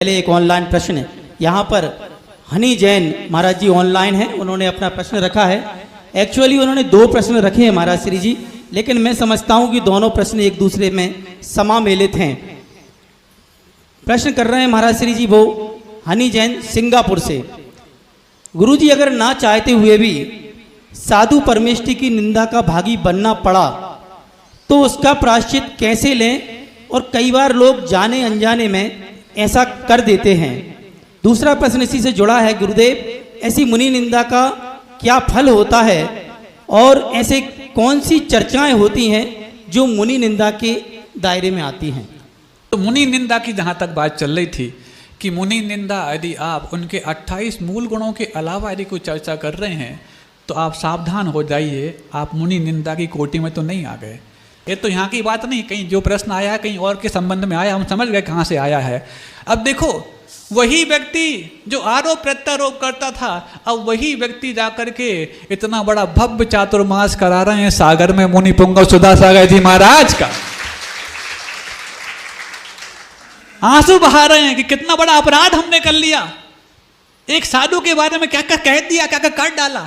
पहले एक ऑनलाइन प्रश्न है, यहाँ पर हनी जैन महाराज जी ऑनलाइन हैं, उन्होंने अपना प्रश्न रखा है। एक्चुअली उन्होंने दो प्रश्न रखे हैं महाराज श्री जी, लेकिन मैं समझता हूँ कि दोनों प्रश्न एक दूसरे में समामेलित हैं। प्रश्न कर रहे हैं महाराज श्री जी वो हनी जैन सिंगापुर से। गुरु जी, अगर ना चाहते हुए भी साधु परमेष्ठी की निंदा का भागी बनना पड़ा तो उसका प्रायश्चित कैसे लें? और कई बार लोग जाने अनजाने में ऐसा कर देते हैं। दूसरा प्रश्न इसी से जुड़ा है, गुरुदेव, ऐसी मुनि निंदा का क्या फल होता है और ऐसे कौन सी चर्चाएं होती हैं जो मुनि निंदा के दायरे में आती हैं? तो मुनि निंदा की जहाँ तक बात चल रही थी कि मुनि निंदा यदि आप उनके 28 मूल गुणों के अलावा यदि कोई चर्चा कर रहे हैं तो आप सावधान हो जाइए, आप मुनि निंदा की कोटि में तो नहीं आ गए। ये तो यहाँ की बात नहीं, कहीं जो प्रश्न आया है कहीं और के संबंध में आया, हम समझ गए कहाँ से आया है। अब देखो, वही व्यक्ति जो आरोप प्रत्यारोप करता था, अब वही व्यक्ति जाकर के इतना बड़ा भव्य चातुर्मास करा रहे हैं सागर में मुनि पुंगव सुधा सागर जी महाराज का। आंसू बहा रहे हैं कि कितना बड़ा अपराध हमने कर लिया, एक साधु के बारे में क्या क्या कह दिया, क्या क्या कर डाला,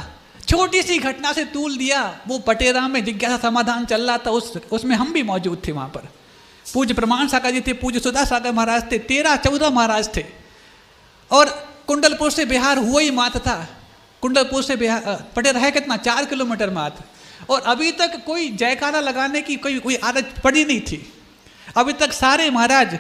छोटी सी घटना से तूल दिया। वो पटेरा में जिज्ञासा समाधान चल रहा था, उसमें हम भी मौजूद थे। वहां पर पूज्य प्रमाण सागर जी थे, पूज्य सुधा सागर महाराज थे, 13-14 महाराज थे। और कुंडलपुर से बिहार हुआ ही मात्र था। कुंडलपुर से बिहार पटेरा है कितना, 4 किलोमीटर मात्र। और अभी तक कोई जयकारा लगाने की कोई आदत पड़ी नहीं थी। अभी तक सारे महाराज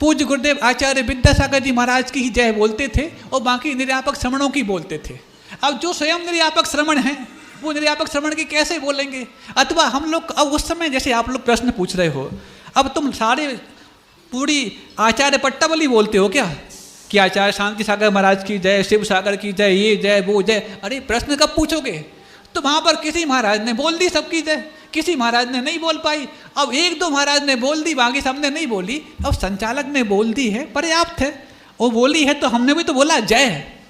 पूज्य गुरुदेव आचार्य विद्यासागर जी महाराज की ही जय बोलते थे और बाकी निर्यापक श्रमणों की बोलते थे। अब जो स्वयं निर्यापक श्रमण हैं वो निर्यापक श्रमण की कैसे बोलेंगे? अथवा हम लोग अब उस समय जैसे आप लोग प्रश्न पूछ रहे हो, अब तुम सारे पूरी आचार्य पट्टावली बोलते हो क्या कि आचार्य शांति सागर महाराज की जय, शिव सागर की जय, ये जय वो जय। अरे प्रश्न कब पूछोगे? तो वहाँ पर किसी महाराज ने बोल दी सबकी जय, किसी महाराज ने नहीं बोल पाई। अब 1-2 महाराज ने बोल दी, बाकी सबने नहीं बोली। अब संचालक ने बोल दी है, पर्याप्त है। वो बोली है तो हमने भी तो बोला जय है।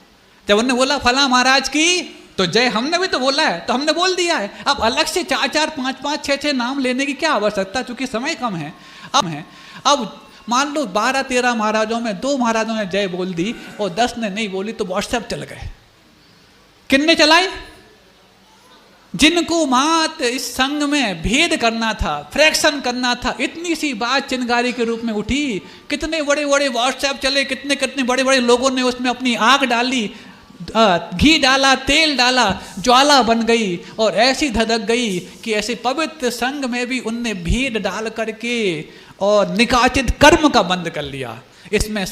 जब उन्होंने बोला फला महाराज की तो जय, हमने भी तो बोला है तो हमने बोल दिया है। अब अलग से 4-4, 5-5, 6-6 नाम लेने की क्या आवश्यकता, चूंकि समय कम है। अब मान लो 12-13 महाराजों में 2 महाराजों ने जय बोल दी और 10 ने नहीं बोली, तो व्हाट्सएप चल गए। किन्ने चलाए? जिनको मात इस संघ में भेद करना था, फ्रैक्शन करना था, इतनी सी बात चिंगारी के रूप में उठी। कितने बड़े बड़े व्हाट्सएप चले, कितने कितने बड़े बड़े लोगों ने उसमें अपनी आग डाली, घी डाला, तेल डाला, ज्वाला बन गई और ऐसी धधक गई कि ऐसे पवित्र संघ में भी उनने भेद डाल करके और निकाचित कर्म का बंद कर लिया। इसमें